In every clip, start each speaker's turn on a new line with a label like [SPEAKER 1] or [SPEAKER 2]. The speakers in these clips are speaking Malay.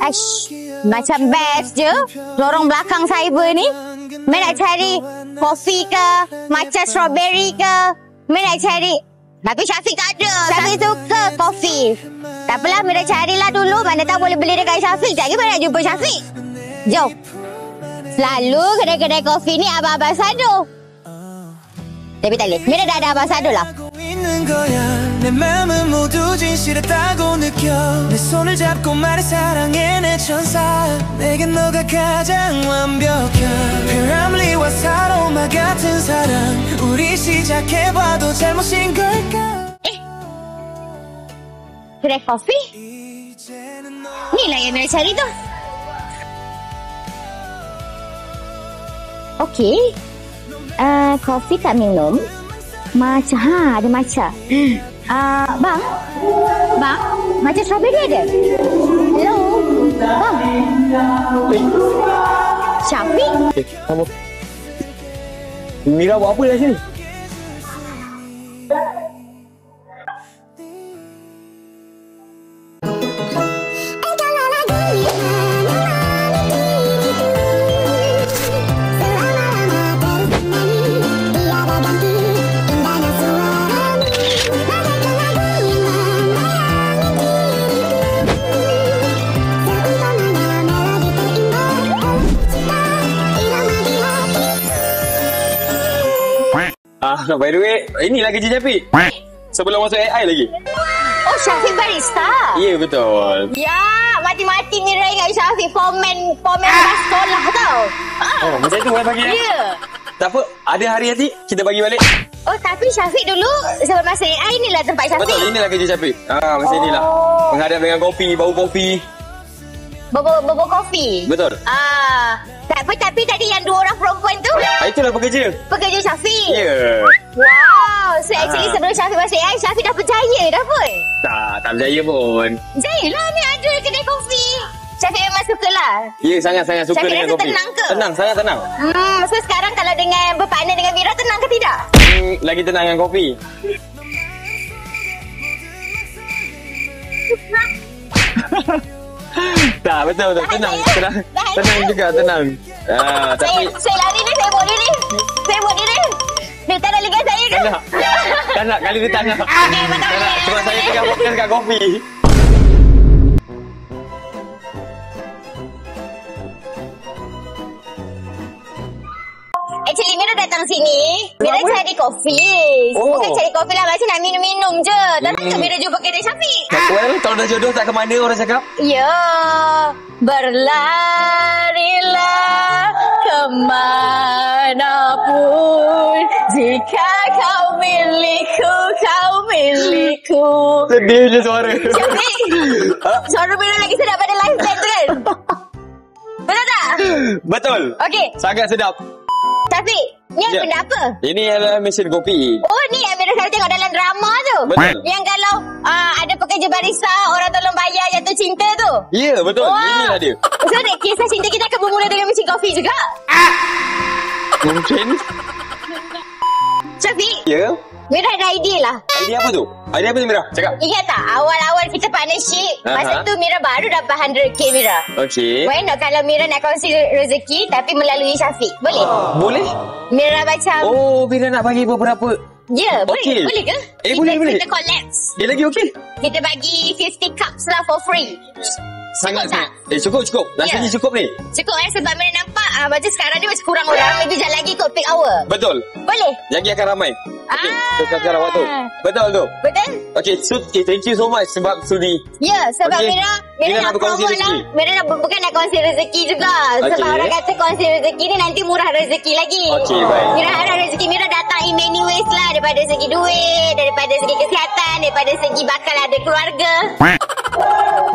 [SPEAKER 1] Ash, macam best je. Lorong belakang cyber ni. Mereka nak cari kopi ke, matcha strawberry ke. Mereka nak cari. Tapi Syafiq tak ada. Syafiq suka kopi. Tak apalah, mereka carilah dulu. Mana tahu boleh beli dekat Syafiq. Tak kira nak jumpa Syafiq. Jom. Selalu kedai-kedai kopi ni abang-abang sado. Tapi tak boleh. Mereka dah ada abang sado lah.
[SPEAKER 2] 내 맘은 모두 진실했다고 느껴 내 손을 잡고 말해 사랑해 내 천사 내겐 너가 가장 완벽한 페람리와 사로마 같은 사랑 우리 시작해봐도 잘못인 걸까
[SPEAKER 1] Kedai kopi? Ni lah yang nak cari tu. Okey. Kopi tak minum. Matcha, ada matcha. Bang, matcha strawberry ada? Hello, bang. Syafiq?
[SPEAKER 3] Apa? Mira buat apa dah sini? By the way, inilah kerja Syafiq. Sebelum masuk AI lagi.
[SPEAKER 1] Oh, Syafiq barista?
[SPEAKER 3] Ya, betul.
[SPEAKER 1] Ya, mati-mati Mira ingat Syafiq foreman sekolah tau.
[SPEAKER 3] Oh, macam tu pagi ya?
[SPEAKER 1] Ya.
[SPEAKER 3] Tak apa, ada hari nanti kita bagi balik.
[SPEAKER 1] Oh, tapi Syafiq dulu sebelum masuk AI inilah tempat Syafiq.
[SPEAKER 3] Betul, inilah kerja Syafiq. Macam inilah. Menghadap dengan kopi, bau kopi.
[SPEAKER 1] Bobo kopi.
[SPEAKER 3] Betul.
[SPEAKER 1] Tak apa, tapi tadi yang 2 orang perempuan tu.
[SPEAKER 3] Itulah pekerja.
[SPEAKER 1] Pekerja Syafiq.
[SPEAKER 3] Ya.
[SPEAKER 1] Wow. So actually sebelum Syafiq masuk AI, Syafiq dah percaya dah pun.
[SPEAKER 3] Tak percaya pun.
[SPEAKER 1] Percayalah ni ada kedai kopi. Syafiq memang suka lah.
[SPEAKER 3] Ya, sangat-sangat suka
[SPEAKER 1] Syafiq
[SPEAKER 3] dengan
[SPEAKER 1] rasa
[SPEAKER 3] kopi.
[SPEAKER 1] tenang ke?
[SPEAKER 3] Tenang, sangat tenang.
[SPEAKER 1] So sekarang kalau dengan berpartner dengan Mira, tenang ke tidak?
[SPEAKER 3] Lagi tenang dengan kopi. Tak, betul. Tenang juga, tenang. Tapi
[SPEAKER 1] Saya lari ni, saya buat diri. Dia tak nak ligat saya ke?
[SPEAKER 3] tak nak, kali ni tak nak.
[SPEAKER 1] Okey, betul.
[SPEAKER 3] Tak nak, sebab saya tengah fokus kat kopi.
[SPEAKER 1] Actually, Mira datang sini. Mira cari kopi.
[SPEAKER 3] Oh.
[SPEAKER 1] Bukan cari kopi lah, macam nak minum-minum je. Dan Mira jumpa kedai Syafiq.
[SPEAKER 3] Well, kalau dah jodoh tak ke mana orang cakap?
[SPEAKER 1] Ya, berlarilah kemanapun. Jika kau milikku, kau milikku.
[SPEAKER 3] Sedih je suara.
[SPEAKER 1] Syafiq, suara Mira lagi sedap pada live band tu kan? Betul tak?
[SPEAKER 3] Betul.
[SPEAKER 1] Okey,
[SPEAKER 3] Sangat sedap.
[SPEAKER 1] Syafiq, ni
[SPEAKER 3] Ya.
[SPEAKER 1] benda apa?
[SPEAKER 3] Ini adalah mesin kopi.
[SPEAKER 1] Oh, ni yang Mira selalu tengok dalam drama tu.
[SPEAKER 3] Betul.
[SPEAKER 1] Yang kalau ada pekerja barista, orang tolong bayar, jatuh cinta tu.
[SPEAKER 3] Ya, betul. Inilah dia.
[SPEAKER 1] So, kisah cinta kita akan bermula dengan mesin kopi juga.
[SPEAKER 3] Mungkin.
[SPEAKER 1] Syafiq,
[SPEAKER 3] Ya.
[SPEAKER 1] Mira ada idea lah.
[SPEAKER 3] Idea apa tu? Idea apa tu, Mira? Cakap.
[SPEAKER 1] Ingat tak, awal-awal kita partnership, masa tu Mira baru dapat 100k Mira.
[SPEAKER 3] Okey.
[SPEAKER 1] Why not kalau Mira nak kongsi rezeki tapi melalui Syafiq? Boleh?
[SPEAKER 3] Boleh?
[SPEAKER 1] Mira macam,
[SPEAKER 3] Oh, Mira nak bagi beberapa.
[SPEAKER 1] ya, boleh.
[SPEAKER 3] okey.
[SPEAKER 1] Boleh ke?
[SPEAKER 3] Boleh.
[SPEAKER 1] Kita collapse.
[SPEAKER 3] Dia lagi okey?
[SPEAKER 1] Kita bagi 50 cups lah for free.
[SPEAKER 3] Sangat
[SPEAKER 1] tak?
[SPEAKER 3] Cukup. Rasanya
[SPEAKER 1] Ya.
[SPEAKER 3] cukup ni.
[SPEAKER 1] Cukup sebab Mira nampak macam sekarang ni macam kurang orang. Maybe sekejap lagi kot peak hour.
[SPEAKER 3] Betul.
[SPEAKER 1] Boleh?
[SPEAKER 3] Lagi akan ramai. Okey. Sekarang waktu. Betul tu.
[SPEAKER 1] Betul?
[SPEAKER 3] Okey, thank you so much sebab sudi.
[SPEAKER 1] Ya, sebab
[SPEAKER 3] Okey.
[SPEAKER 1] Mira
[SPEAKER 3] Mira nak
[SPEAKER 1] nak
[SPEAKER 3] berkongsi
[SPEAKER 1] promote lah.
[SPEAKER 3] rezeki.
[SPEAKER 1] Mira nak bukan nak kongsi rezeki juga. Sebab
[SPEAKER 3] Okey.
[SPEAKER 1] orang kata kongsi rezeki ni nanti murah rezeki lagi.
[SPEAKER 3] Okey, baik.
[SPEAKER 1] Mira harap rezeki Mira datang in many ways lah. Daripada segi duit, daripada segi kesihatan, daripada segi bakal ada keluarga.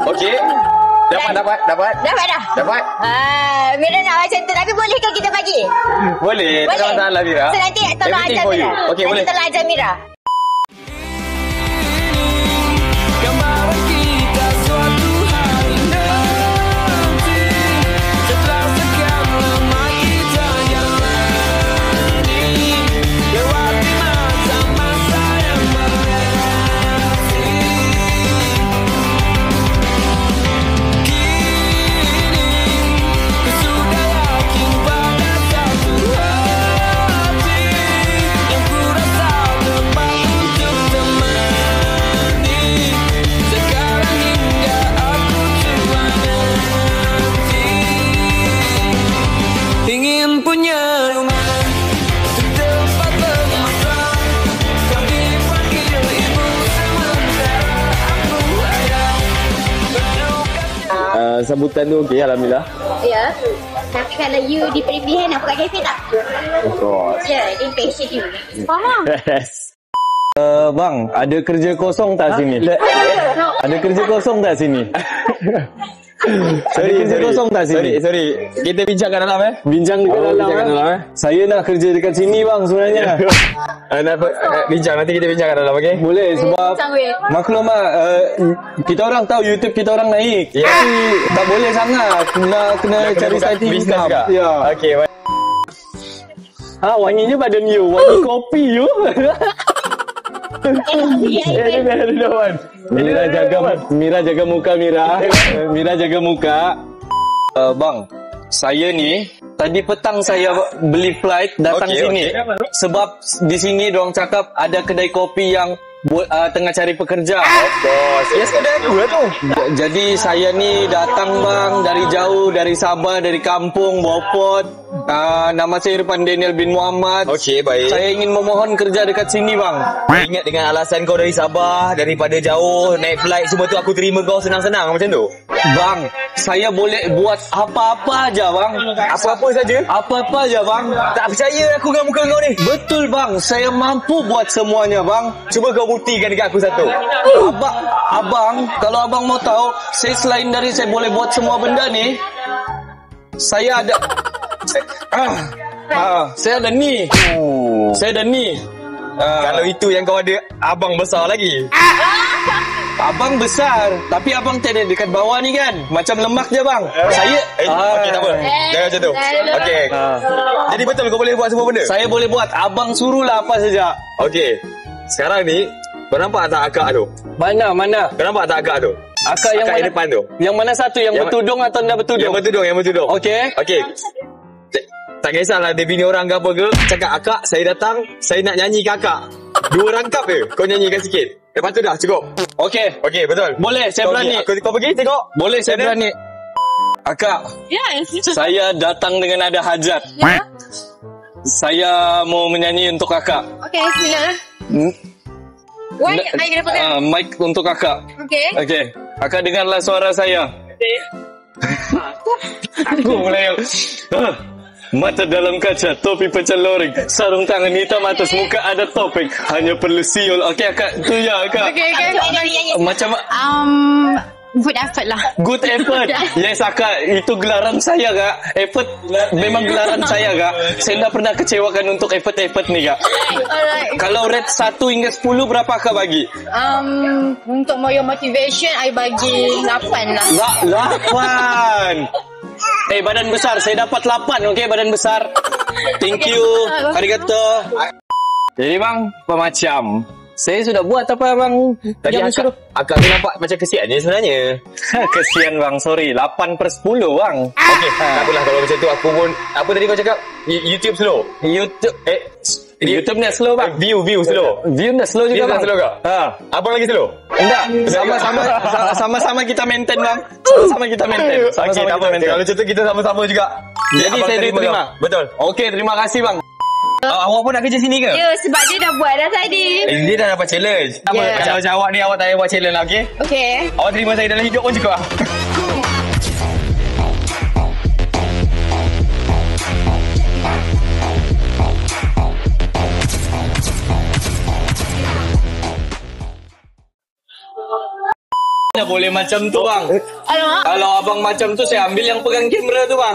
[SPEAKER 3] Okey. Dapat.
[SPEAKER 1] Dapat dah?
[SPEAKER 3] Dapat.
[SPEAKER 1] Mira nak macam tu. Tapi bolehkah kita bagi?
[SPEAKER 3] Boleh. Tak ada masalah, Mira.
[SPEAKER 1] So nanti tolong
[SPEAKER 3] Everything
[SPEAKER 1] ajar
[SPEAKER 3] for you.
[SPEAKER 1] Mira.
[SPEAKER 3] Okey,
[SPEAKER 1] Nanti
[SPEAKER 3] boleh.
[SPEAKER 1] tolong ajar Mira.
[SPEAKER 2] Gambaran kita suatu hari nanti setelah sekian lama kita jalani lewati masa-masa yang melelahkan.
[SPEAKER 3] Sambutan tu okey, alhamdulillah.
[SPEAKER 1] Ya. Tapi kalau you diberi pilihan nak buka kafe tak?
[SPEAKER 3] Of course.
[SPEAKER 1] Ya, dia passion you. Faham?
[SPEAKER 3] Yes. Bang, ada kerja kosong tak sini? Ada kerja kosong tak sini? Sorry, kerja kosong tak sini? Sorry. Kita bincang kat dalam Bincang dekat dalam Saya nak kerja dekat sini bang sebenarnya. Nak bincang, nanti kita bincang kat dalam, okey? Boleh, sebab maklum kita orang tahu YouTube kita orang naik. Tapi tak boleh sangat. Kena cari side income. Ya. Okey. Wanginya badan you, wangi kopi you. Mira jaga muka Mira. Mira jaga muka. Bang, saya ni tadi petang saya beli flight datang sini. Sebab di sini diorang cakap ada kedai kopi yang tengah cari pekerja. Of course. Yes, kedai aku lah tu. Jadi saya ni datang bang dari jauh, dari Sabah, dari kampung, Bopot. Nama saya Irfan Daniel bin Muhammad. Okey, baik. Saya ingin memohon kerja dekat sini bang. Ingat dengan alasan kau dari Sabah, daripada jauh, naik flight semua tu aku terima kau senang-senang macam tu. Bang, saya boleh buat apa-apa aja bang. Apa-apa saja? Apa-apa aja bang. Tak percaya aku dengan muka kau ni. Betul bang, saya mampu buat semuanya bang. Cuba kau buktikan dekat aku satu. Abang, kalau abang mau tahu, saya selain dari saya boleh buat semua benda ni, saya ada saya ada ni. Saya ada ni. Kalau itu yang kau ada, abang besar lagi. Abang besar, tapi abang tidak dekat bawah ni kan? Macam lemak je bang. Saya okey, tak apa. Jangan macam tu. Okey. Jadi betul kau boleh buat semua benda? Saya boleh buat. Abang suruhlah apa saja. Okey. Sekarang ni kau nampak tak akak tu? Mana? Kau nampak tak akak tu? Akak yang mana? Depan tu. Yang mana satu? Yang bertudung atau tidak bertudung? Yang bertudung. Okey. Tak kisahlah dia bini orang ke apa ke, cakap akak, saya datang, saya nak nyanyi ke akak. 2 rangkap je, kau nyanyikan sikit. Lepas tu dah cukup. Okey, betul. Boleh, saya berani. Kau pergi tengok. Boleh, saya berani. Akak. Ya, saya datang dengan ada hajat. Ya. Saya mau menyanyi untuk kakak. Okey, silakan. Mic untuk kakak. Okey. Kakak dengarlah suara saya. Okey. Aku mulai. Mata dalam kaca, topi pecah loreng, sarung tangan hitam atas muka ada topeng, hanya perlu siul. Okey akak, tu ya akak. Okey. Macam good effort lah. Good effort. Yes akak, itu gelaran saya kak. Effort memang gelaran saya kak. Saya tak pernah kecewakan untuk effort ni kak. Alright. Kalau rate 1 hingga 10 berapa akak bagi?
[SPEAKER 4] Untuk your motivation, I bagi 8 lah.
[SPEAKER 3] 8. Badan besar, saya dapat 8. Okey, badan besar. Thank you. Arigato. Jadi bang, pemacam. Saya sudah buat apa bang? Tadi akak tu nampak macam kesian je sebenarnya. Kesian bang, sorry. 8/10 bang. Okey, tak apalah kalau macam tu. Aku pun, apa tadi kau cakap? YouTube slow? YouTube ni slow bang. View slow. View dah slow juga bang. Slow kak? Abang lagi slow? Enggak. Sama-sama kita maintain bang. Sama-sama kita maintain. Okey, tak apa. Kalau macam tu kita sama-sama juga. Jadi saya terima. Betul. Okey, terima kasih bang. Awak pun nak kerja sini ke?
[SPEAKER 4] Ya, sebab dia dah buat dah tadi.
[SPEAKER 3] Dia dah dapat challenge. Macam awak ni, awak tak payah buat challenge lah, okey?
[SPEAKER 4] Okey.
[SPEAKER 3] Awak terima saya dalam hidup pun cukup lah. Tak boleh macam tu bang. Kalau abang macam tu, saya ambil yang pegang kamera tu bang.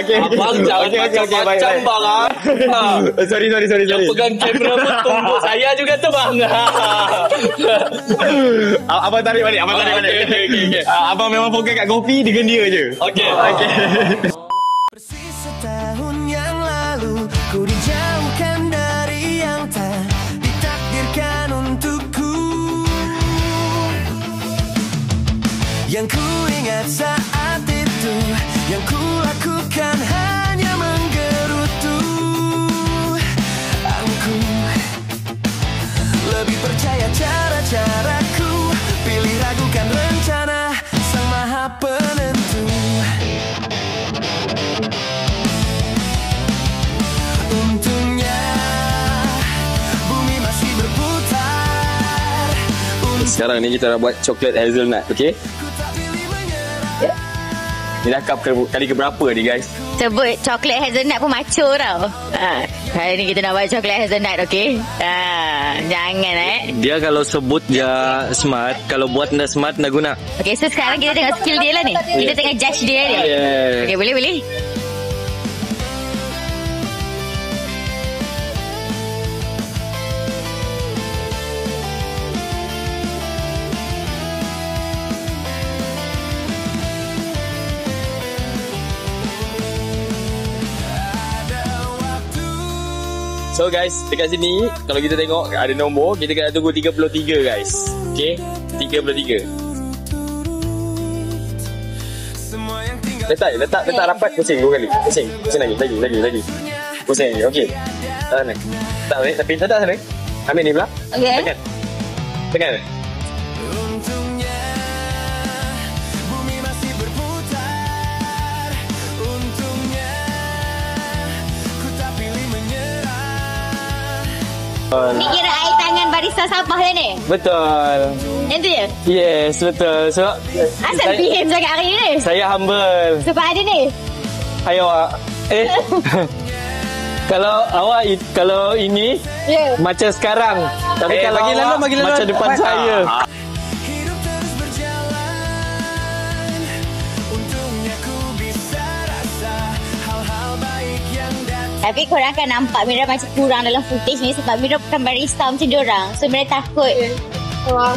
[SPEAKER 3] Okey. Abang jangan macam-macam bang. Sorry. Yang pegang kamera pun tunggu saya juga tu bang. Abang tarik balik. Okay. Abang memang fokus kat kopi dengan dia je. Okey.
[SPEAKER 2] Persis setahun yang lalu ku dijauhkan dari yang tak ditakdirkan untukku. Yang ku ingat saat itu, yang ku lakukan hanya menggerutu. Aku lebih percaya cara-caraku, pilih ragukan rencana Sang Maha Penentu. Untungnya bumi masih berputar.
[SPEAKER 3] Sekarang ni kita nak buat coklat hazelnut, okey? Ni dah kali keberapa ni guys?
[SPEAKER 1] Sebut coklat hazelnut pun macho tau. Hari ni kita nak buat coklat hazelnut, okey? Jangan
[SPEAKER 3] Dia kalau sebut dia smart, kalau buat dah smart dah guna.
[SPEAKER 1] Okey, so sekarang kita tengok skill dia lah ni. Kita tengah judge dia ni. Okey, boleh?
[SPEAKER 3] So guys, dekat sini kalau kita tengok ada nombor, kita kena tunggu 33 guys. Okay, 33. Letak rapat, pusing 2 kali. Pusing lagi. Pusing lagi. Okey. Sana. Tapi tak sana. Ambil ni pula.
[SPEAKER 1] Okey.
[SPEAKER 3] Tekan.
[SPEAKER 1] Ni kira air tangan barista sampah lah ni?
[SPEAKER 3] Betul.
[SPEAKER 1] Yang tu je?
[SPEAKER 3] Yes, betul. So,
[SPEAKER 1] asal behave sangat hari ni?
[SPEAKER 3] Saya humble.
[SPEAKER 1] Sebab ada ni?
[SPEAKER 3] Ayo awak. Kalau ini macam sekarang. Tapi kalau
[SPEAKER 2] bagi
[SPEAKER 3] awak
[SPEAKER 2] lalu.
[SPEAKER 3] macam depan saya.
[SPEAKER 1] Tapi korang akan nampak Mira macam kurang dalam footage ni sebab Mira bukan barista macam diorang. So Mira takut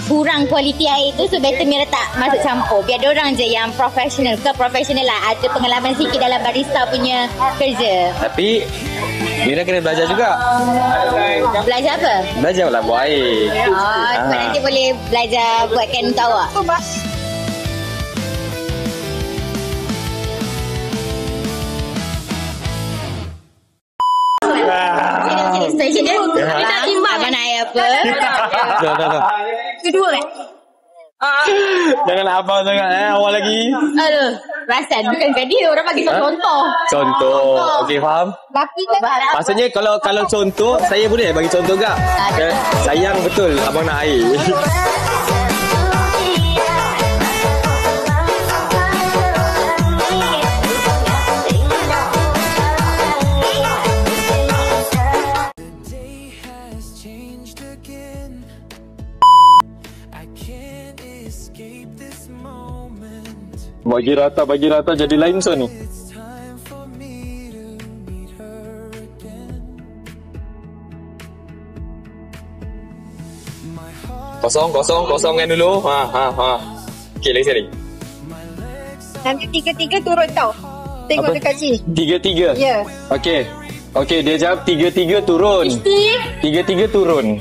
[SPEAKER 1] kurang kualiti air tu, so better Mira tak masuk campur. Biar diorang je yang professional. Bukan professional lah, ada pengalaman sikit dalam barista punya kerja.
[SPEAKER 3] Tapi Mira kena belajar juga.
[SPEAKER 1] Belajar apa?
[SPEAKER 3] Belajar lah buat air.
[SPEAKER 1] Sebab nanti boleh belajar buatkan untuk awak. Sini dia. Kita timbang. Abang nak air apa?
[SPEAKER 3] Dah.
[SPEAKER 1] Kedua
[SPEAKER 3] Janganlah abang sangat awal lagi.
[SPEAKER 1] Aduh, perasan bukan kat dia, orang bagi contoh.
[SPEAKER 3] Okey, faham?
[SPEAKER 1] Laki kan?
[SPEAKER 3] Maksudnya kalau contoh, saya boleh bagi contoh tak? Sayang betul abang nak air. Bagi rata jadi lain so ni. Kosongkan dulu. Okey, lagi sekali.
[SPEAKER 4] Nanti 3-3 turun tau. Tengok
[SPEAKER 3] Apa?
[SPEAKER 4] dekat sini.
[SPEAKER 3] 3-3.
[SPEAKER 4] Ya.
[SPEAKER 3] Okey, dia jawab 3-3 turun. 3-3 turun.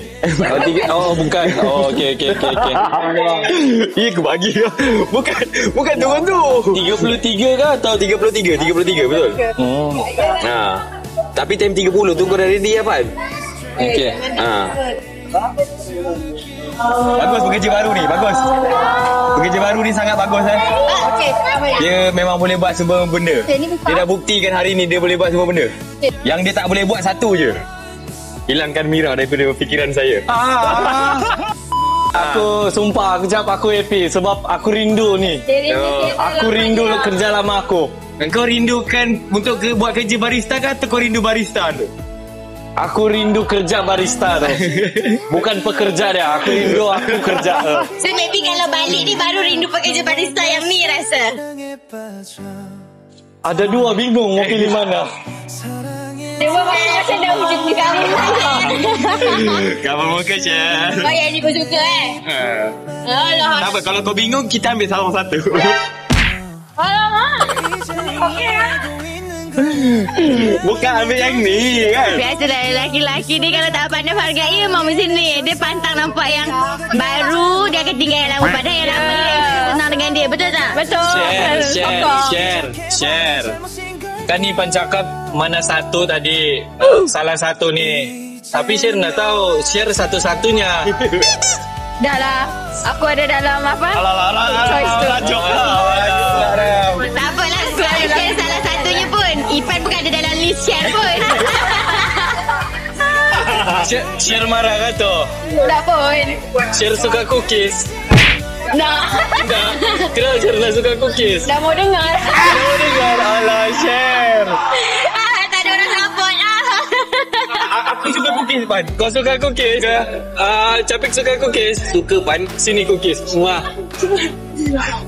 [SPEAKER 3] Bukan. Okey. Ya, aku bagi. Bukan turun tu. 33 ke atau 33? 33 betul. Tapi time 30 tu kau dah ready apa? Okey. Bagus pekerja baru ni, bagus. Pekerja baru ni sangat bagus
[SPEAKER 4] Okey.
[SPEAKER 3] Dia memang boleh buat semua benda. Dia dah buktikan hari ni dia boleh buat semua benda. Yang dia tak boleh buat satu je. Hilangkan Mira daripada fikiran saya. Aku sumpah kejap aku happy sebab aku rindu ni. Aku rindu kerja lama aku. Kau rindukan untuk buat kerja barista ke atau kau rindu barista tu? Aku rindu kerja barista tu. Bukan pekerja dia. Aku rindu aku kerja.
[SPEAKER 1] So maybe kalau balik ni baru rindu pekerja barista yang Mi rasa.
[SPEAKER 3] Ada dua, bingung mau pilih mana.
[SPEAKER 1] Dewa macam dah wujud di kamu.
[SPEAKER 3] Kamu muka Chef.
[SPEAKER 1] Oh yang ni pun suka Alah.
[SPEAKER 3] Tak apa, kalau kau bingung kita ambil salah satu.
[SPEAKER 1] Alamak. Okey
[SPEAKER 3] Bukan ambil yang ni kan.
[SPEAKER 1] Biasalah lelaki-lelaki ni kalau tak pandai hargai memang macam ni. Dia pantang nampak yang baru, dia akan tinggal yang lama. Padahal yang lama ni senang dengan dia. Betul tak? Betul.
[SPEAKER 3] Share. Kan ni cakap mana satu tadi. Salah satu ni. Tapi share nak tahu share satu-satunya.
[SPEAKER 4] Dah lah. Aku ada dalam apa? Choice tu.
[SPEAKER 1] Tak apalah, share salah satunya pun. Ipan bukan ada dalam list share pun.
[SPEAKER 3] Share marah kan tu?
[SPEAKER 4] Tak pun.
[SPEAKER 3] Share suka cookies.
[SPEAKER 4] Dah.
[SPEAKER 3] Kenapa Syarna suka cookies?
[SPEAKER 4] Dah mau dengar.
[SPEAKER 3] Kenapa dengar? Alah, share.
[SPEAKER 1] Tak ada orang support.
[SPEAKER 3] Aku suka cookies, Pan. Kau suka cookies? Capik suka cookies? Suka, Pan. Sini cookies. Wah.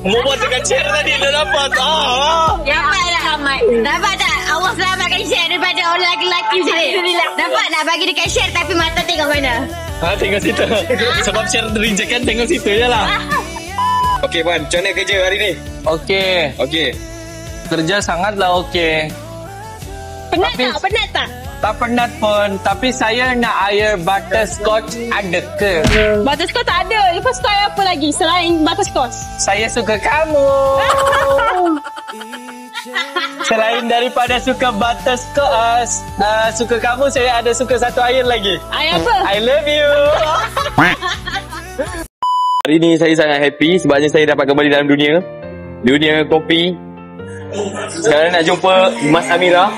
[SPEAKER 3] Mau buat dekat share tadi, dah dapat.
[SPEAKER 1] Dapat tak? Dapat tak? Allah selamatkan share daripada orang lelaki macam ni. Dapat nak bagi dekat share tapi mata tengok mana?
[SPEAKER 3] Tengok situ. Sebab share reject kan, tengok situ je lah. Okey, Pan. Macam mana kerja hari ni? Okey. Kerja sangatlah okey.
[SPEAKER 4] Penat tak? Penat tak?
[SPEAKER 3] Tak penat pun. Tapi saya nak air butterscotch, ada ke?
[SPEAKER 4] Butterscotch tak ada. Lepas tu apa lagi selain butterscotch?
[SPEAKER 3] Saya suka kamu. Selain daripada suka butterscotch, suka kamu, saya ada suka satu air lagi.
[SPEAKER 4] Air apa?
[SPEAKER 3] I love you. Hari ni saya sangat happy sebabnya saya dapat kembali dalam dunia kopi. Sekarang nak jumpa Mas Amira.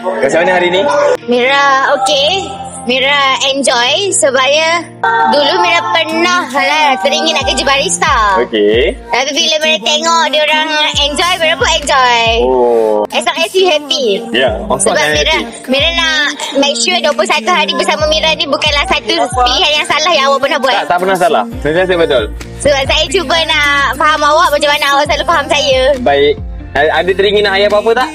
[SPEAKER 3] Macam mana hari ni?
[SPEAKER 1] Mira okey. Mira enjoy sebabnya dulu Mira pernah lah teringin nak kerja barista.
[SPEAKER 3] Okey.
[SPEAKER 1] Tapi bila Mira tengok dia orang enjoy, Mira pun enjoy. As long as you happy.
[SPEAKER 3] Ya,
[SPEAKER 1] Sebab Mira nak make sure 21 hari bersama Mira ni bukanlah satu pilihan yang salah yang awak pernah buat.
[SPEAKER 3] Tak pernah salah. Saya betul.
[SPEAKER 1] Sebab saya cuba nak faham awak macam mana awak selalu faham saya.
[SPEAKER 3] Baik. Ada teringin nak air apa-apa tak?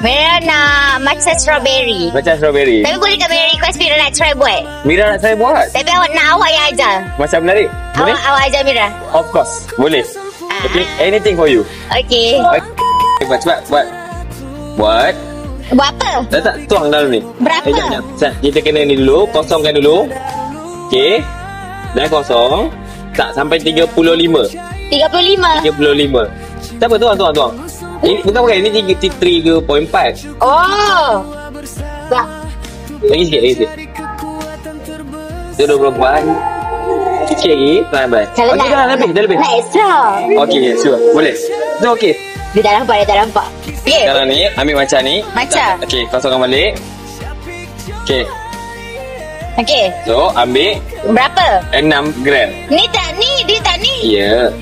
[SPEAKER 1] Mira nak matcha strawberry.
[SPEAKER 3] Macam strawberry.
[SPEAKER 1] Tapi boleh tak Mira request Mira nak try buat?
[SPEAKER 3] Mira nak saya buat.
[SPEAKER 1] Tapi nak awak yang ajar.
[SPEAKER 3] Macam menarik. Boleh?
[SPEAKER 1] Awak ajar Mira.
[SPEAKER 3] Of course. Boleh. Okay. Anything for you.
[SPEAKER 1] Okay.
[SPEAKER 3] Cepat buat.
[SPEAKER 1] Buat apa?
[SPEAKER 3] Dah tak tuang dalam ni.
[SPEAKER 1] Berapa?
[SPEAKER 3] Sekejap. Kita kena ni dulu. Kosongkan dulu. Okay. Dah kosong. Tak sampai 35.
[SPEAKER 1] 35.
[SPEAKER 3] Tak apa, tuang. Ini bukan. Ini 3.4.
[SPEAKER 1] Oh. Tak.
[SPEAKER 3] Lagi sikit. Itu 24. Sikit lagi. Baik.
[SPEAKER 1] Kalau
[SPEAKER 3] okey, dah lebih.
[SPEAKER 1] Nak extra.
[SPEAKER 3] Okey, sure. Boleh. Itu okey.
[SPEAKER 1] Dia tak nampak. Okay.
[SPEAKER 3] Sekarang ni, ambil macam ni.
[SPEAKER 1] Macam?
[SPEAKER 3] Okey, kosongkan balik. Okey.
[SPEAKER 1] Okay.
[SPEAKER 3] So, ambil
[SPEAKER 1] Berapa?
[SPEAKER 3] 6 gram.
[SPEAKER 1] Ni tak ni. Dia tak ni.
[SPEAKER 3] Ya.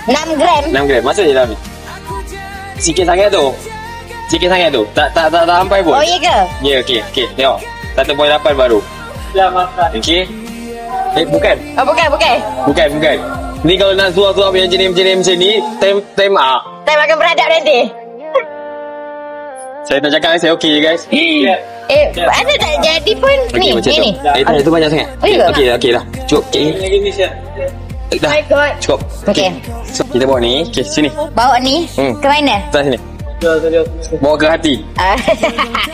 [SPEAKER 1] 6 gram.
[SPEAKER 3] 6 gram. Masuk je dalam ni. Sikit sangat tu. Tak sampai pun.
[SPEAKER 1] Oh, ya ke?
[SPEAKER 3] Ya, okey. Tengok. 1.8 baru. Okey. Bukan.
[SPEAKER 1] Oh, bukan.
[SPEAKER 3] Bukan. Ni kalau nak suap-suap yang jenis macam ni, time up.
[SPEAKER 1] Saya makan beradab nanti.
[SPEAKER 3] Saya tak cakap saya okey je, guys.
[SPEAKER 1] Ada tak jadi pun
[SPEAKER 3] Okey,
[SPEAKER 1] ni.
[SPEAKER 3] macam tu.
[SPEAKER 1] Ni.
[SPEAKER 3] Tak, itu banyak sangat.
[SPEAKER 1] Oh, ya ke?
[SPEAKER 3] Okey dah. Cukup. Dah.
[SPEAKER 1] My God.
[SPEAKER 3] Cukup.
[SPEAKER 1] Okey.
[SPEAKER 3] So, kita bawa ni. Okey, sini.
[SPEAKER 1] Bawa ni ke mana?
[SPEAKER 3] Atas sini. Bawa ke hati.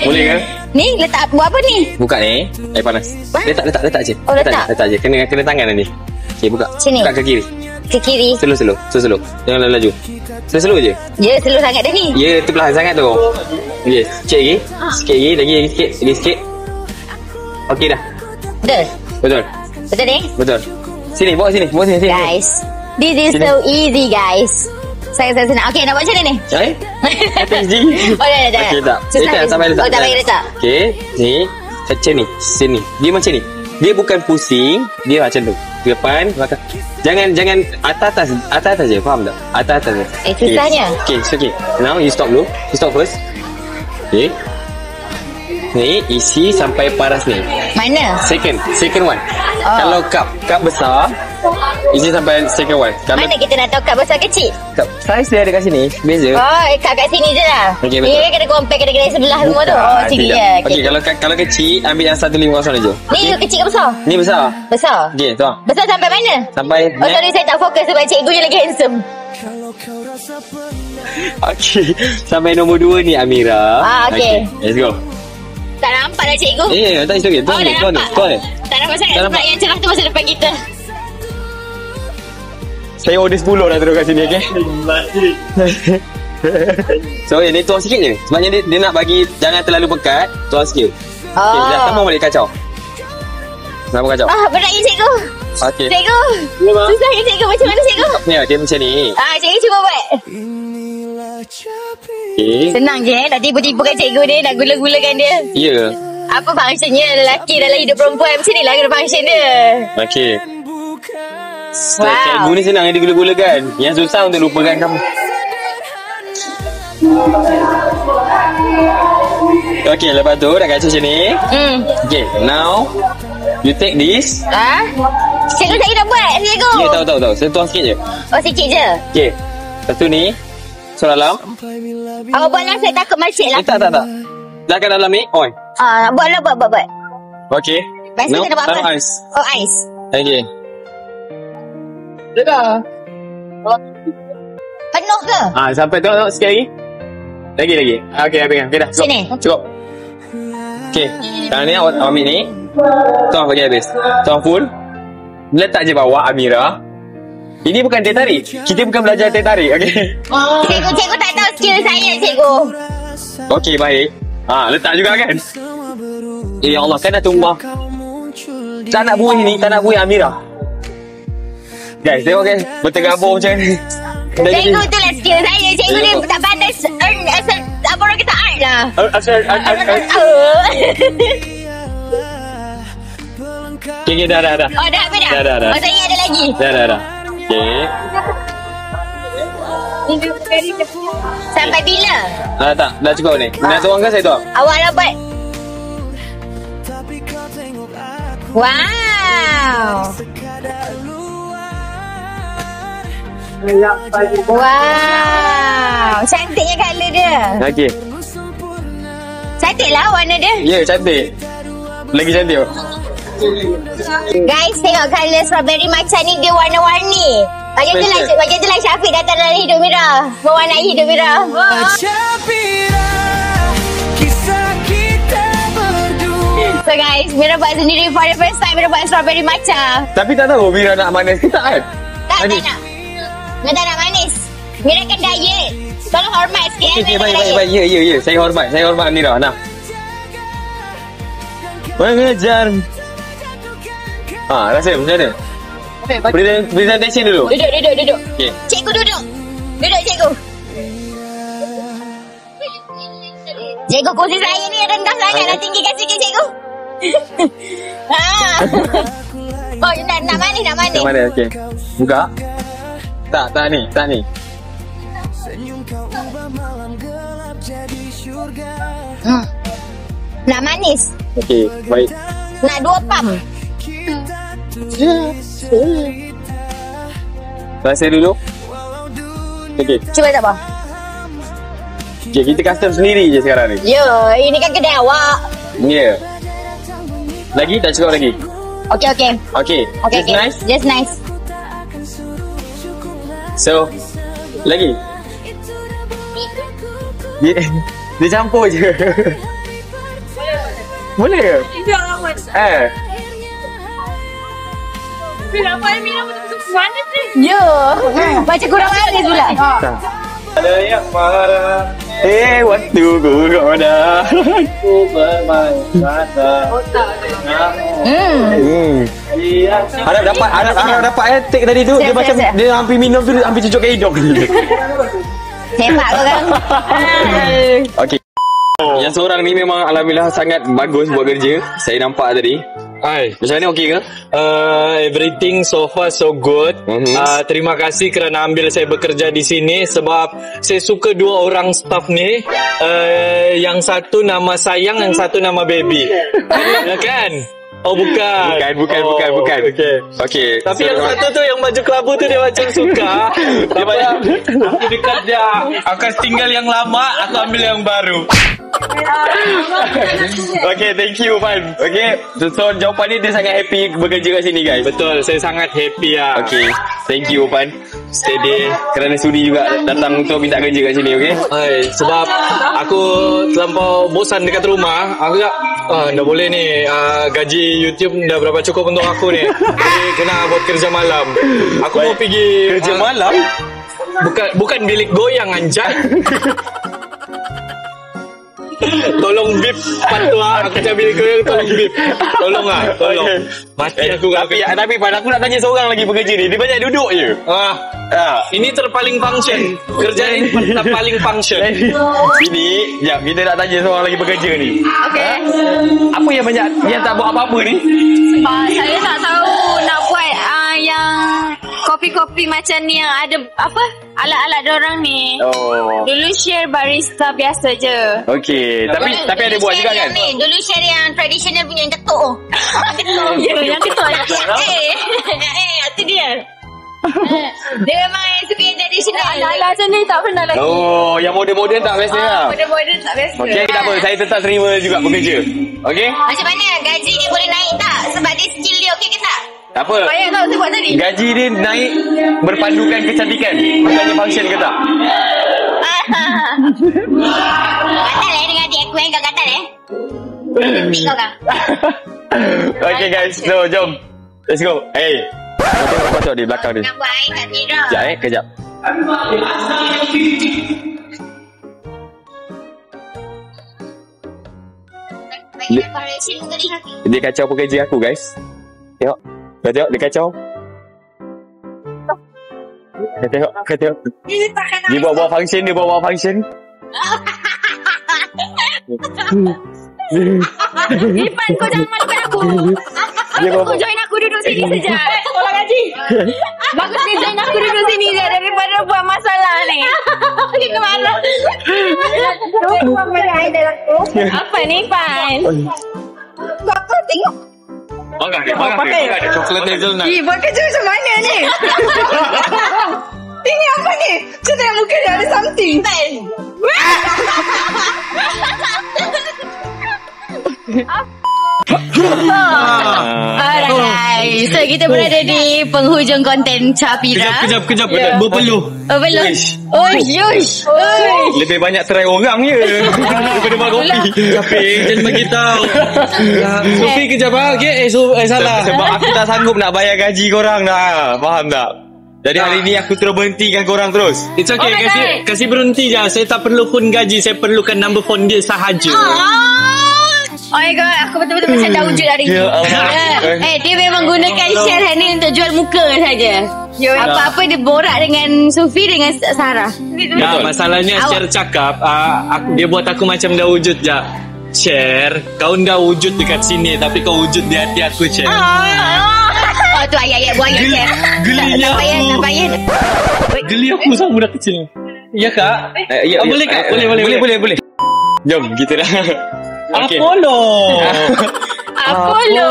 [SPEAKER 3] Boleh ke?
[SPEAKER 1] Ni letak buat apa ni?
[SPEAKER 3] Buka ni. Air panas. Letak je.
[SPEAKER 1] Oh, letak?
[SPEAKER 3] Letak je. Kena tangan nanti. Okey, buka.
[SPEAKER 1] Sini.
[SPEAKER 3] Buka ke kiri.
[SPEAKER 1] Ke kiri.
[SPEAKER 3] Slow. Jangan laju. Slow je.
[SPEAKER 1] Ya, slow sangat dah ni.
[SPEAKER 3] Ya, tu perlahan sangat tu. Okey, sikit lagi. Sikit lagi. Lagi sikit. Okey dah.
[SPEAKER 1] Betul ni?
[SPEAKER 3] Betul. Sini, bawa sini.
[SPEAKER 1] Guys, this is so easy guys. Saya senang. Okey, nak buat macam mana ni?
[SPEAKER 3] Kata easy.
[SPEAKER 1] Oh, dah.
[SPEAKER 3] Okey, tak. Tak sampai letak.
[SPEAKER 1] Oh, tak payah letak.
[SPEAKER 3] Okey, ni. Macam ni. Sini. Dia macam ni. Dia bukan pusing. Dia macam tu. Depan, belakang. Jangan atas je. Faham tak? Atas je.
[SPEAKER 1] Susahnya.
[SPEAKER 3] Okey, it's okay. Now, you stop dulu. You stop first. Okey. Ni, isi sampai paras ni.
[SPEAKER 1] Mana?
[SPEAKER 3] Second one.
[SPEAKER 1] Oh.
[SPEAKER 3] Kalau cup besar, isi sampai second one. Kalau
[SPEAKER 1] Mana kita nak tahu kad besar kecil?
[SPEAKER 3] cup size dia ada kat sini. Beza.
[SPEAKER 1] Oh, kat sini je lah.
[SPEAKER 3] Okey, betul.
[SPEAKER 1] Ni kena compare kedai-kedai sebelah semua tu. Oh, sini je.
[SPEAKER 3] Okey, kalau kecil, ambil yang 150 aja.
[SPEAKER 1] Ni kecil ke besar?
[SPEAKER 3] Ni besar.
[SPEAKER 1] Besar.
[SPEAKER 3] Okey, tuang.
[SPEAKER 1] Besar sampai mana?
[SPEAKER 3] Sampai
[SPEAKER 1] Oh, sorry, saya tak fokus sebab cikgunya lagi handsome.
[SPEAKER 3] Okey. Sampai nombor 2 ni Amira.
[SPEAKER 1] Okey.
[SPEAKER 3] Let's go.
[SPEAKER 1] Tak nampak dah cikgu.
[SPEAKER 3] Tak isu okey.
[SPEAKER 1] Oh, dah nampak.
[SPEAKER 3] Tuang ni.
[SPEAKER 1] Tak nampak sangat
[SPEAKER 3] Tak
[SPEAKER 1] sebab
[SPEAKER 3] nampak.
[SPEAKER 1] yang cerah tu masa depan kita.
[SPEAKER 3] Saya order 10 dah terus kat sini, okey? So, ni tuang sikit je. Sebabnya dia nak bagi jangan terlalu pekat, tuang sikit. Okey, dah sambung balik kacau. Sambung kacau.
[SPEAKER 1] Berat ya cikgu.
[SPEAKER 3] Okey.
[SPEAKER 1] Cikgu.
[SPEAKER 3] Ya, Mak.
[SPEAKER 1] Susah ya cikgu. Macam mana cikgu?
[SPEAKER 3] Ni dia macam ni.
[SPEAKER 1] Cikgu cuba buat.
[SPEAKER 3] Okey.
[SPEAKER 1] Senang je nak tipu-tipukan cikgu ni, nak gula-gulakan dia.
[SPEAKER 3] Ya.
[SPEAKER 1] Apa functionnya lelaki dalam hidup perempuan? Macam ni lah kena function dia.
[SPEAKER 3] Okey. Cikgu ni senang yang digula-gulakan. Yang susah untuk lupakan kamu. Okay, lepas tu dah kacau macam ni. Okay, now you take this.
[SPEAKER 1] Cikgu saya nak buat, cikgu.
[SPEAKER 3] Ya, tahu. Saya tuang sikit je.
[SPEAKER 1] Oh, sikit je.
[SPEAKER 3] Okay. Lepas tu ni, surah dalam.
[SPEAKER 1] Awak buatlah, saya takut macet lah.
[SPEAKER 3] Tak. Dah kat dalam ni, on.
[SPEAKER 1] Buatlah, buat.
[SPEAKER 3] Okay.
[SPEAKER 1] Lepas tu kena buat apa?
[SPEAKER 3] Ais.
[SPEAKER 1] Oh, ais.
[SPEAKER 3] Okay.
[SPEAKER 1] Penuh ke?
[SPEAKER 3] Sampai tengok sikit lagi. Lagi. Okay, habis. Okay, dah. Cukup.
[SPEAKER 1] Sini.
[SPEAKER 3] Cukup. Okay. Sekarang ni awak ambil ni. Tuang bagi habis. Tuang full. Letak je bawah Amira. Ini bukan teh tarik. Kita bukan belajar teh tarik, okay?
[SPEAKER 1] Cikgu tak tahu skill saya, cikgu.
[SPEAKER 3] Okay, baik. Letak juga kan? Ya Allah, kan dah tumbang. Tak nak buih ni, tak nak buih Amira. Guys, tengok kan? Bertergabung macam ni.
[SPEAKER 1] Cikgu tu lah skill saya. Cikgu ni tak pandai apa orang kata art lah.
[SPEAKER 3] Okay, dah.
[SPEAKER 1] Oh, dah habis dah?
[SPEAKER 3] Dah.
[SPEAKER 1] Oh, saya ada lagi.
[SPEAKER 3] Dah. Okay.
[SPEAKER 1] Sampai bila?
[SPEAKER 3] Tak, dah cukup ni. Nak tuang ke saya tuang?
[SPEAKER 1] Awak lah buat. Wow. Wow. Cantiknya colour dia.
[SPEAKER 3] Okay.
[SPEAKER 1] Cantik lah warna dia.
[SPEAKER 3] Ya, cantik. Lagi cantik.
[SPEAKER 1] Guys, tengok colour strawberry matcha ni dia warna-warni. Macam tu lah Syafiq datang dalam hidup Mira. Mewarnai hidup Mira. So guys, Mira buat sendiri for the first time. Mira buat strawberry matcha.
[SPEAKER 3] Tapi tak tahu Mira nak manis ke tak kan?
[SPEAKER 1] Tak nak. Mira tak nak manis. Mira kan diet. Tolong hormat sikit.
[SPEAKER 3] Okay, baik. Ya. Saya hormat Mira. Nah. Mengejar. Rasa macam mana? Presentation dulu.
[SPEAKER 1] Duduk.
[SPEAKER 3] Okay.
[SPEAKER 1] Cikgu duduk. Duduk cikgu. Cikgu, kursi saya ni rendah sangat. Nak tinggikan sikit cikgu. Oh, nak manis.
[SPEAKER 3] Nak manis, okay. Buka. Tak ni.
[SPEAKER 1] Nak manis.
[SPEAKER 3] Okay, baik.
[SPEAKER 1] Nak 2 pam.
[SPEAKER 3] Rasa dulu. Okay.
[SPEAKER 1] Cuba tak apa.
[SPEAKER 3] Okay, kita custom sendiri je sekarang ni.
[SPEAKER 1] Ya, ini kan kedai awak.
[SPEAKER 3] Ya. Lagi? Tak cukup lagi?
[SPEAKER 1] Okay. Just nice.
[SPEAKER 3] So, lagi? Dia campur je. Boleh ke?
[SPEAKER 4] Kenapa Amira betul-betul manis ni?
[SPEAKER 1] Ya. Macam kurang manis pula.
[SPEAKER 3] Ada yang marah. Waktu ku dah. Ku bermain kata. Harap dapat take tadi tu. Dia macam dia hampir minum tu, hampir cucuk ke hidung.
[SPEAKER 1] Hebat kau kan.
[SPEAKER 3] Okay. Yang seorang ni memang alhamdulillah sangat bagus buat kerja. Saya nampak tadi. Macam ni okey ke?
[SPEAKER 5] Everything so far so good. Terima kasih kerana ambil saya bekerja di sini sebab saya suka 2 orang staff ni. Yang satu nama sayang, yang satu nama baby. Ya kan? Oh bukan.
[SPEAKER 3] Bukan. Okey.
[SPEAKER 5] Tapi yang satu tu yang baju kelabu tu dia macam suka. Dia banyak. Aku dekat dia. Akan tinggal yang lama, aku ambil yang baru.
[SPEAKER 3] Okay, thank you Fan. Okay, so jawapan ni dia sangat happy bekerja kat sini guys.
[SPEAKER 5] Betul, saya sangat happy lah.
[SPEAKER 3] Okay, thank you Fan. Steady kerana sudi juga datang untuk minta kerja kat sini, okay?
[SPEAKER 5] Sebab aku terlampau bosan dekat rumah. Aku tak dah boleh ni, gaji YouTube dah berapa cukup untuk aku ni. Jadi kena buat kerja malam. Aku mau pergi
[SPEAKER 3] kerja malam.
[SPEAKER 5] Bukan bilik goyang anjay. Tolong bip patwa. Aku cakap bilik goyang, tolong bip. Tolong. Mati aku.
[SPEAKER 3] Tapi Pan, aku nak tanya seorang lagi pekerja ni. Dia banyak duduk je.
[SPEAKER 5] Ini terpaling function. Kerja ini terpaling function.
[SPEAKER 3] Ini, sekejap, kita nak tanya seorang lagi pekerja ni.
[SPEAKER 4] Okay.
[SPEAKER 3] Apa yang banyak, yang tak buat apa-apa ni?
[SPEAKER 4] Saya tak tahu nak buat yang kopi-kopi macam ni yang ada apa? Alat-alat dorang ni.
[SPEAKER 3] Oh.
[SPEAKER 4] Dulu share barista biasa je.
[SPEAKER 3] Okey, tapi ada buat juga kan?
[SPEAKER 1] Ni, dulu share yang tradisional punya yang ketuk.
[SPEAKER 4] Ya, yang ketuk.
[SPEAKER 1] Itu dia. Dia memang yang suka yang tradisional.
[SPEAKER 4] Alah-alah macam ni tak pernah lagi.
[SPEAKER 3] Oh, yang moden-moden tak biasa lah.
[SPEAKER 4] Modern-modern tak biasa.
[SPEAKER 3] Okey, tak apa. Saya tetap terima juga bekerja. Okey?
[SPEAKER 1] Macam mana? Gaji dia boleh naik tak? Sebab dia skill dia okey ke tak?
[SPEAKER 3] Tak apa.
[SPEAKER 4] Banyak tau saya buat tadi.
[SPEAKER 3] Gaji dia naik berpandukan kecantikan. Bukannya function ke tak?
[SPEAKER 1] Gatal dengan adik aku yang kau gatal Cantik kau kan?
[SPEAKER 3] Okay guys, so jom. Let's go. Hey. Kau tengok di belakang dia.
[SPEAKER 1] Nak buat air tak tidur.
[SPEAKER 3] Sekejap kejap.
[SPEAKER 1] Bagi decoration muka dia.
[SPEAKER 3] Dia kacau pekerja aku guys. Tengok. Kau tengok dia kacau. Kau tengok. Dia buat function,
[SPEAKER 4] Ipan kau jangan malukan aku. Kau join aku duduk sini saja. Tolong gaji. Bagus dia join aku duduk sini je daripada buat masalah ni. Kita marah. Apa ni Ipan? Bapak tengok.
[SPEAKER 3] pakai coklat hazelnut.
[SPEAKER 4] Buat kerja macam mana ni? Ini apa ni? Saya tengok muka dia ada something. Alright, so kita berada di penghujung konten Capira.
[SPEAKER 5] Kejap. Berpeluh.
[SPEAKER 4] Uish.
[SPEAKER 3] Lebih banyak try orang je daripada buat kopi.
[SPEAKER 5] Capek, jangan beritahu. Sofi kejap okay? Salah.
[SPEAKER 3] Sebab aku tak sanggup nak bayar gaji korang dah. Faham tak? Jadi hari ni aku terus berhentikan korang terus.
[SPEAKER 5] It's okay, kasih berhenti je. Saya tak perlu phone gaji, saya perlukan number phone dia sahaja.
[SPEAKER 4] Oh my god, aku betul-betul macam dah wujud hari ni.
[SPEAKER 1] Dia memang gunakan share ni untuk jual muka saja. Apa-apa dia borak dengan Sufi dengan Sarah.
[SPEAKER 5] Ya, masalahnya share cakap, dia buat aku macam dah wujud je. Share, kau dah wujud dekat sini tapi kau wujud di hati aku, share.
[SPEAKER 1] Oh tu ayat-ayat buang ayat.
[SPEAKER 5] Gelinya
[SPEAKER 1] Tak payah.
[SPEAKER 5] Geli aku sama budak kecil. Ya kak? Boleh kak? Boleh.
[SPEAKER 3] Jom, kita dah. Okay.
[SPEAKER 5] Apollo.
[SPEAKER 3] Okay.
[SPEAKER 5] Apollo.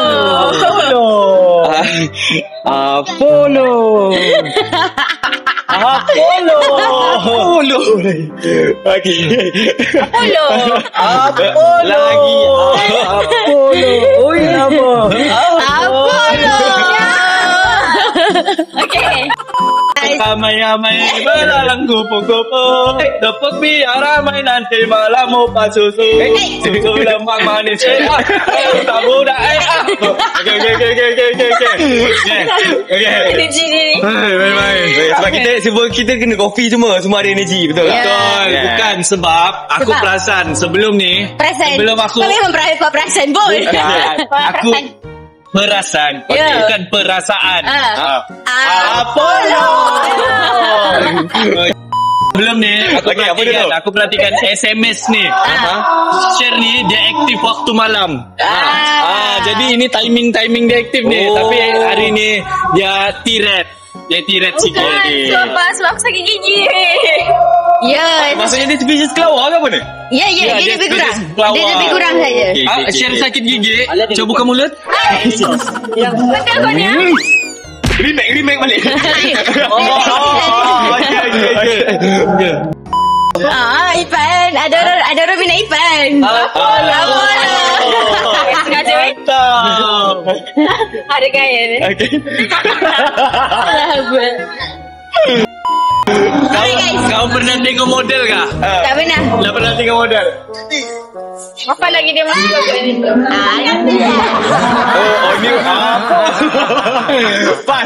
[SPEAKER 3] Lagi
[SPEAKER 5] Apollo. Oh ya
[SPEAKER 1] Apollo. Okay.
[SPEAKER 5] Ramai-ramai belalang kupu-kupu, tepuk biar ramai nanti malam mau pasusu. Susu lemak manis tak budak. Okay.
[SPEAKER 3] Sebab kita kena kopi semua ada energi, betul?
[SPEAKER 5] Betul. Bukan sebab aku perasan sebelum ni. Sebelum aku
[SPEAKER 1] Kau memang perasan pun.
[SPEAKER 5] aku perasan, bukan perasaan.
[SPEAKER 1] Apollo.
[SPEAKER 5] Belum ni aku perhatikan SMS ni. Share ni dia aktif waktu malam. Jadi ini timing dia aktif ni. Tapi hari ni dia tiret. Dia tiret sikit.
[SPEAKER 4] Sebab aku sakit gigi.
[SPEAKER 1] Ya.
[SPEAKER 3] Maksudnya dia species kelawar ke apa ni?
[SPEAKER 1] Ya, dia lebih kurang. Dia lebih kurang saja.
[SPEAKER 5] Share sakit gigi. Cuba buka mulut.
[SPEAKER 4] Betul kau ni.
[SPEAKER 3] Remake balik.
[SPEAKER 1] Ipan. Ada orang minat Ipan. Apollo.
[SPEAKER 4] Ada gaya ni.
[SPEAKER 5] Kau pernah tengok model kah?
[SPEAKER 1] Tak pernah.
[SPEAKER 5] Tak pernah tengok model.
[SPEAKER 4] Apa lagi dia masih buat ni?
[SPEAKER 3] Ni Pan.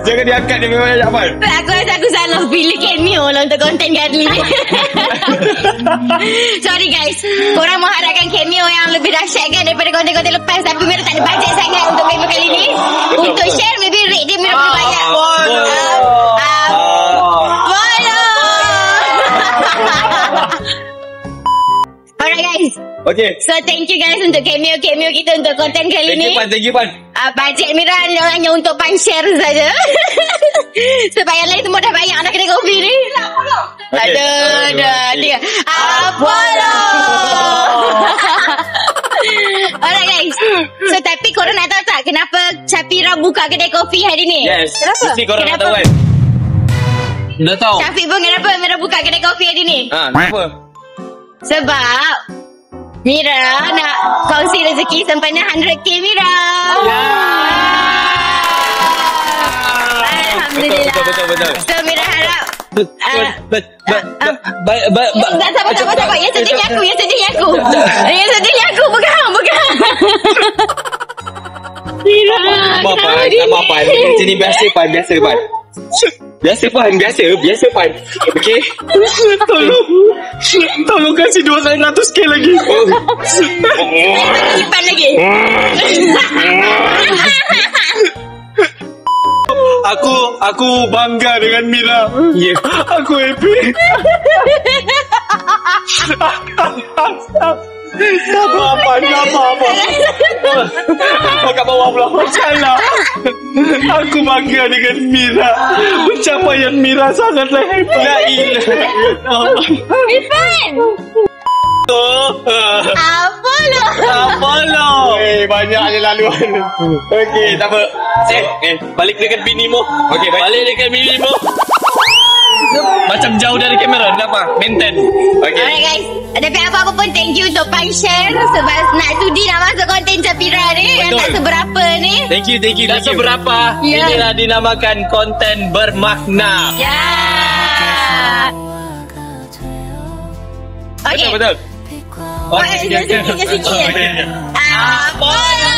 [SPEAKER 3] Jangan diangkat dia memang banyak Pan.
[SPEAKER 1] Aku rasa aku salah pilih cameo lah untuk konten kali ni. Sorry guys. Korang mengharapkan cameo yang lebih dahsyat kan daripada konten-konten lepas. Tapi Mira tak ada bajet sangat untuk cameo kali ni. Untuk share maybe rate dia Mira perlu banyak. Alright guys.
[SPEAKER 3] Okay.
[SPEAKER 1] So thank you guys untuk cameo kita untuk konten kali ni.
[SPEAKER 3] Thank you Pan.
[SPEAKER 1] Bajet Mira hanya untuk pan-share saja. Sebab yang lain semua dah banyak nak kedai kopi ni. Ada. Apollo. Alright guys. So tapi korang nak tahu tak kenapa Syafira buka kedai kopi hari ni?
[SPEAKER 3] Yes.
[SPEAKER 1] Kenapa?
[SPEAKER 3] Mesti korang nak tahu kan? Dah tahu.
[SPEAKER 1] Syafiq pun kenapa Mira buka kedai kopi hari ni?
[SPEAKER 3] Kenapa?
[SPEAKER 1] Sebab Mira nak kongsi rezeki sempena 100k Mira. Alhamdulillah.
[SPEAKER 3] Betul.
[SPEAKER 1] So Mira harap
[SPEAKER 3] Tak
[SPEAKER 1] sabar. Yang sedihnya aku. Bukan. Mira.
[SPEAKER 3] Tak apa. Macam ni biasa Pan. Biasa Pan. Okey. Tolong kasih 200k lagi.
[SPEAKER 1] Simpan lagi.
[SPEAKER 3] Aku bangga dengan Mira. Yeah. Aku happy. Apa? Kau kat bawah pula. Salah. Aku bangga dengan Mira. Pencapaian Mira sangatlah hebat.
[SPEAKER 1] Irfan. Apollo.
[SPEAKER 3] Banyaknya laluan. Okey, tak apa. Balik dekat binimu. Okey, balik dekat binimu. Macam jauh dari kamera. Kenapa? Maintain. Okay.
[SPEAKER 1] Alright guys. Tapi apa-apa pun thank you untuk pan-share. Sebab nak sudi nak masuk konten Syafira ni. Yang tak seberapa ni.
[SPEAKER 3] Thank you. Tak seberapa. Inilah dinamakan konten bermakna.
[SPEAKER 1] Okay.
[SPEAKER 3] Betul.
[SPEAKER 1] Sikit. Apollo.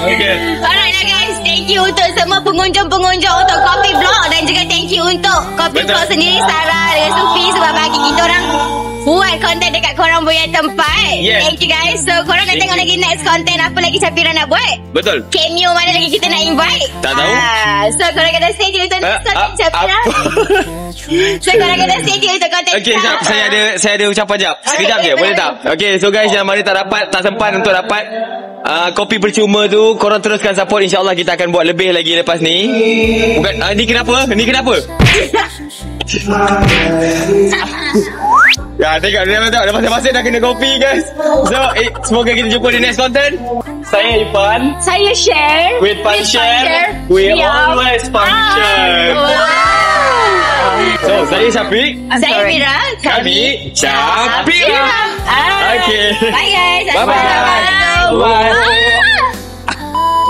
[SPEAKER 3] Okay.
[SPEAKER 1] Alright lah guys. Thank you untuk semua pengunjung-pengunjung untuk Kopi Vlog. Dan juga thank you untuk Kopi Vlog sendiri, Sarah dengan Sufi, sebab bagi kita orang buat konten dekat korang punya tempat. Thank you guys. So korang nak tengok lagi next konten apa lagi Syafira nak buat?
[SPEAKER 3] Betul.
[SPEAKER 1] Cameo mana lagi kita nak invite?
[SPEAKER 3] Tak tahu.
[SPEAKER 1] So korang kena stay tune untuk next konten Syafira. So korang kena stay tune untuk konten Syafira.
[SPEAKER 3] Okay, saya ada ucapan jap. Sekejap je, boleh tak? Okay, so guys, yang mana tak sempat untuk dapat kopi percuma tu, korang teruskan support. InsyaAllah kita akan buat lebih lagi lepas ni. Bukan, ni kenapa? Ya, tengok dah masing-masing dah kena kopi guys. So, semoga kita jumpa di next content. Saya Irfan.
[SPEAKER 1] Saya Share.
[SPEAKER 3] With Pan-Share. We always Pan-Share. So, saya Syafiq.
[SPEAKER 1] Saya Mira.
[SPEAKER 3] Kami Syafira. Okay.
[SPEAKER 1] Bye guys.
[SPEAKER 3] Bye.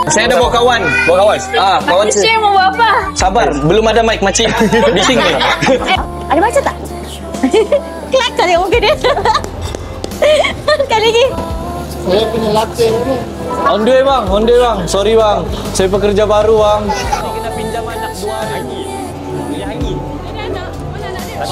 [SPEAKER 3] Saya ada bawa kawan. Kawan saya.
[SPEAKER 4] Share mau buat apa?
[SPEAKER 3] Sabar, belum ada mic macam bising ni.
[SPEAKER 1] Ada baca tak? Kelakar tengok muka dia. Sekali lagi.
[SPEAKER 6] Saya punya latih ni.
[SPEAKER 3] On the way bang. Sorry bang. Saya pekerja baru bang. Kita pinjam anak 2 hari. Yang ini.
[SPEAKER 4] Ini anak. Mana anak dia?